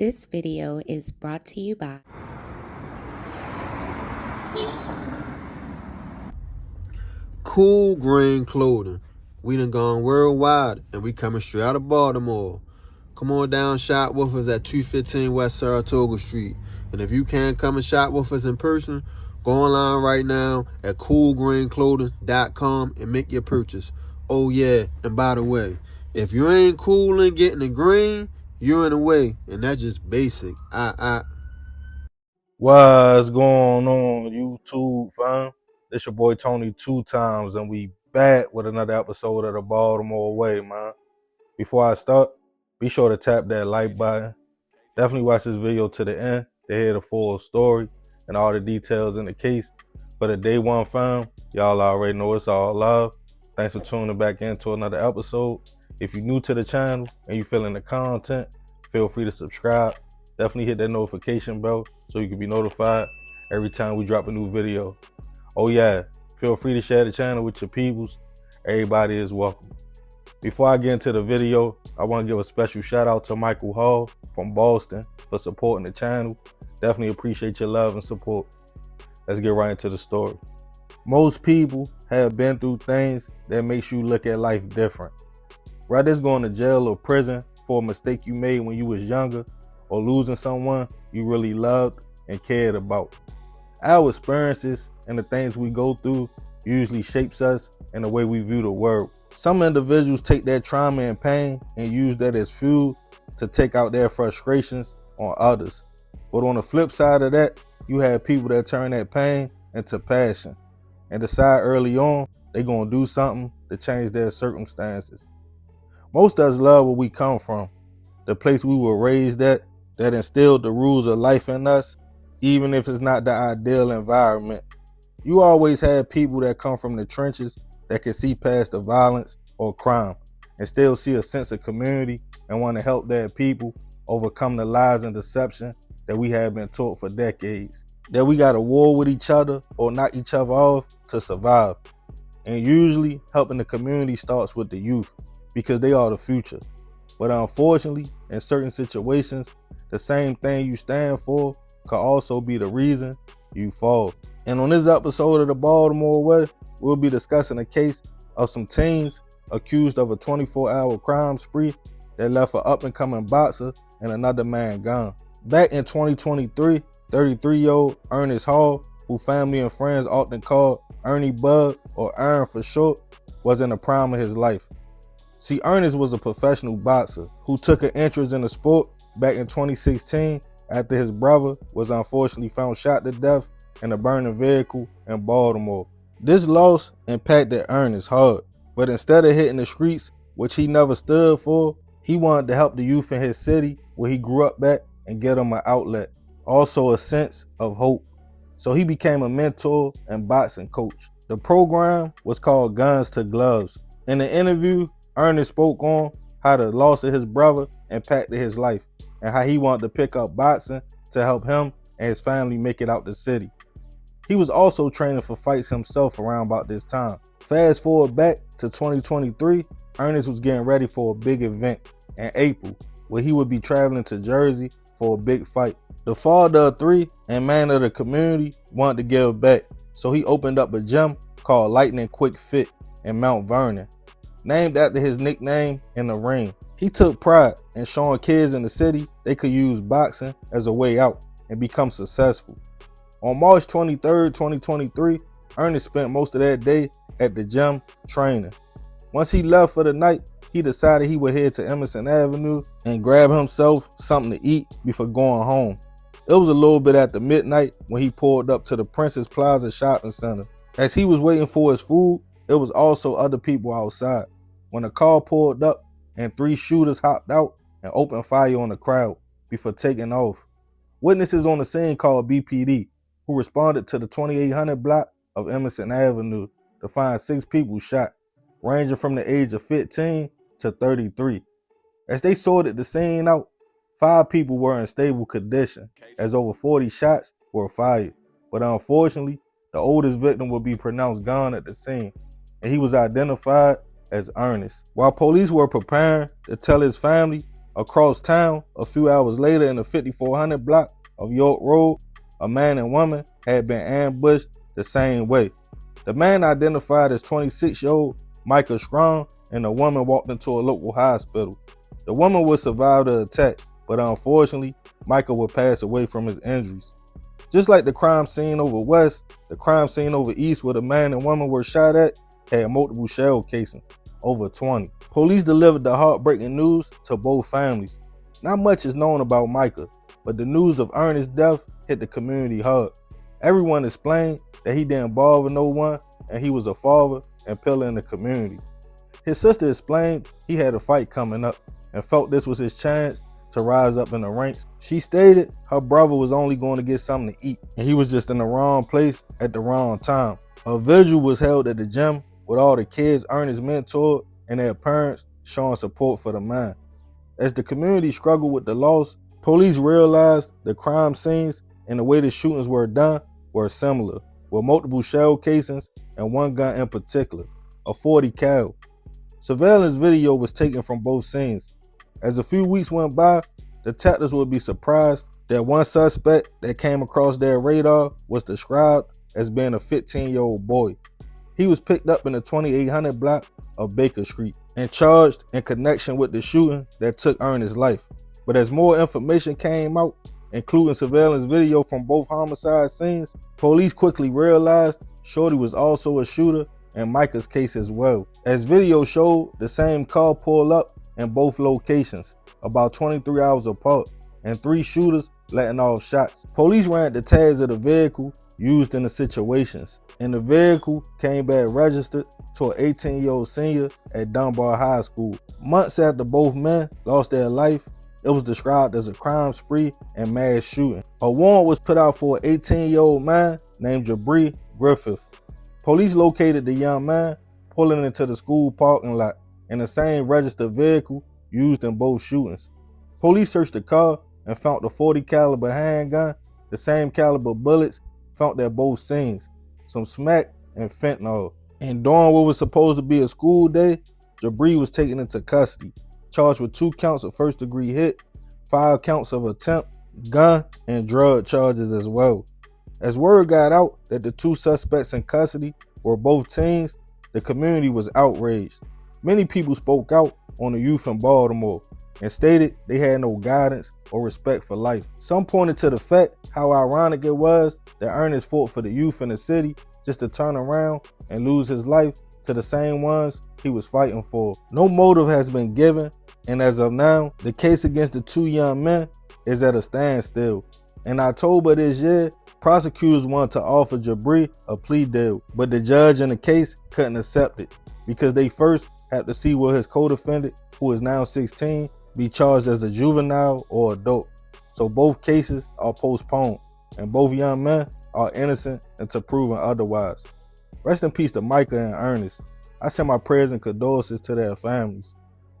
This video is brought to you by Cool Grain Clothing. We done gone worldwide and we coming straight out of Baltimore. Come on down, shop with us at 215 West Saratoga Street. And if you can't come and shop with us in person, go online right now at coolgrainclothing.com and make your purchase. Oh yeah, and by the way, if you ain't cool and getting the green, you're in the way, and that's just basic. What's going on, YouTube fam? It's your boy Tony 2 times, and we back with another episode of the Baltimore Way, man. Before I start, be sure to tap that like button. Definitely watch this video to the end to hear the full story and all the details in the case. For the day one fam, y'all already know it's all love. Thanks for tuning back into another episode. If you're new to the channel and you feeling the content, feel free to subscribe. Definitely hit that notification bell so you can be notified every time we drop a new video. Oh yeah, feel free to share the channel with your peoples. Everybody is welcome. Before I get into the video, I want to give a special shout out to Michael Hall from Boston for supporting the channel. Definitely appreciate your love and support. Let's get right into the story. Most people have been through things that makes you look at life different. Whether it's going to jail or prison for a mistake you made when you was younger, or losing someone you really loved and cared about. Our experiences and the things we go through usually shapes us in the way we view the world. Some individuals take that trauma and pain and use that as fuel to take out their frustrations on others. But on the flip side of that, you have people that turn that pain into passion and decide early on they're gonna do something to change their circumstances. Most of us love where we come from, the place we were raised at, that instilled the rules of life in us, even if it's not the ideal environment. You always have people that come from the trenches that can see past the violence or crime and still see a sense of community and want to help their people overcome the lies and deception that we have been taught for decades. That we got to war with each other or knock each other off to survive. And usually helping the community starts with the youth because they are the future. But unfortunately, in certain situations, the same thing you stand for could also be the reason you fall. And on this episode of the Baltimore Way, we'll be discussing a case of some teens accused of a 24-hour crime spree that left an up-and-coming boxer and another man gone. Back in 2023, 33-year-old Ernest Hall, who family and friends often called Ernie Bud or Ern for short, was in the prime of his life. See, Ernest was a professional boxer who took an interest in the sport back in 2016 after his brother was unfortunately found shot to death in a burning vehicle in Baltimore. This loss impacted Ernest hard, but instead of hitting the streets, which he never stood for, he wanted to help the youth in his city where he grew up at and get them an outlet, also a sense of hope. So he became a mentor and boxing coach. The program was called Guns to Gloves. In the interview, Ernie spoke on how the loss of his brother impacted his life and how he wanted to pick up boxing to help him and his family make it out the city. He was also training for fights himself around about this time. Fast forward back to 2023, Ernest was getting ready for a big event in April where he would be traveling to Jersey for a big fight. The father of three and man of the community wanted to give back, so he opened up a gym called Lightning Quick Fit in Mount Vernon, named after his nickname in the ring. He took pride in showing kids in the city they could use boxing as a way out and become successful. On March 23rd, 2023, Ernie spent most of that day at the gym training. Once he left for the night, he decided he would head to Emerson Avenue and grab himself something to eat before going home. It was a little bit after midnight when he pulled up to the Princess Plaza shopping center. As he was waiting for his food, there was also other people outside when the car pulled up and 3 shooters hopped out and opened fire on the crowd before taking off. Witnesses on the scene called BPD, who responded to the 2800 block of Emerson Avenue to find 6 people shot, ranging from the age of 15 to 33. As they sorted the scene out, 5 people were in stable condition as over 40 shots were fired. But unfortunately, the oldest victim would be pronounced gone at the scene, and he was identified as Ernest. While police were preparing to tell his family Across town, a few hours later in the 5400 block of York Road, a man and woman had been ambushed the same way. The man identified as 26-year-old Micah Strong, and the woman walked into a local hospital. The woman would survive the attack, but unfortunately, Micah would pass away from his injuries. Just like the crime scene over west, the crime scene over east where the man and woman were shot at had multiple shell casings, over 20. Police delivered the heartbreaking news to both families. Not much is known about Micah, but the news of Ernie's death hit the community hard. Everyone explained that he didn't bother no one and he was a father and pillar in the community. His sister explained he had a fight coming up and felt this was his chance to rise up in the ranks. She stated her brother was only going to get something to eat and he was just in the wrong place at the wrong time. A vigil was held at the gym with all the kids Ernie's mentored and their parents showing support for the man. As the community struggled with the loss, police realized the crime scenes and the way the shootings were done were similar, with multiple shell casings and one gun in particular, a .40 cal. Surveillance video was taken from both scenes. As a few weeks went by, detectives would be surprised that one suspect that came across their radar was described as being a 15-year-old boy. He was picked up in the 2800 block of Baker Street and charged in connection with the shooting that took Ernie's life. But as more information came out, including surveillance video from both homicide scenes, police quickly realized Shorty was also a shooter in Micah's case as well. As video showed, the same car pulled up in both locations, about 23 hours apart, and 3 shooters letting off shots. Police ran the tags of the vehicle used in the situations, and the vehicle came back registered to an 18-year-old senior at Dunbar High School. Months after both men lost their life, it was described as a crime spree and mass shooting. A warrant was put out for an 18-year-old man named Jabri Griffith. Police located the young man pulling into the school parking lot in the same registered vehicle used in both shootings. Police searched the car and found the .40 caliber handgun, the same caliber bullets found at both scenes, some smack and fentanyl. And during what was supposed to be a school day, Jabri was taken into custody, charged with 2 counts of first-degree hit, 5 counts of attempt, gun, and drug charges as well. As word got out that the 2 suspects in custody were both teens, the community was outraged. Many people spoke out on the youth in Baltimore and stated they had no guidance or respect for life. Some pointed to the fact how ironic it was that Ernie fought for the youth in the city just to turn around and lose his life to the same ones he was fighting for. No motive has been given, and as of now, the case against the 2 young men is at a standstill. In October this year, prosecutors wanted to offer Jabri a plea deal, but the judge in the case couldn't accept it because they first had to see will his co-defendant, who is now 16, be charged as a juvenile or adult. So both cases are postponed, and both young men are innocent until proven otherwise. Rest in peace to Micah and Ernest. I send my prayers and condolences to their families.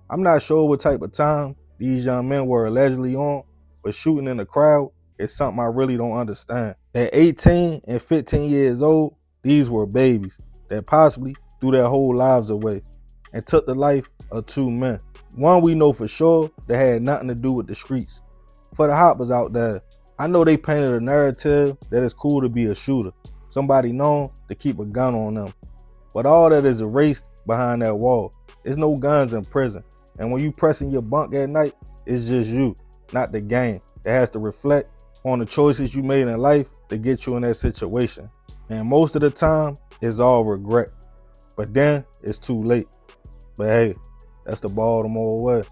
I'm not sure what type of time these young men were allegedly on, but shooting in the crowd is something I really don't understand. At 18 and 15 years old, these were babies that possibly threw their whole lives away and took the life of 2 men. One we know for sure that had nothing to do with the streets. For the hoppers out there, I know they painted a narrative that it's cool to be a shooter, somebody known to keep a gun on them. But all that is erased behind that wall. There's no guns in prison. And when you pressing your bunk at night, it's just you, not the game. It has to reflect on the choices you made in life to get you in that situation. And most of the time, it's all regret. But then, it's too late. But hey, that's the Baltimore way.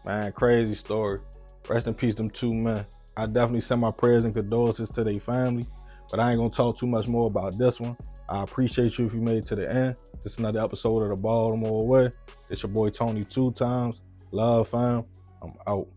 Man, crazy story. Rest in peace, them 2 men. I definitely send my prayers and condolences to their family, but I ain't gonna talk too much more about this one. I appreciate you if you made it to the end. This is another episode of the Baltimore Way. It's your boy Tony 2 times. Love, fam. I'm out.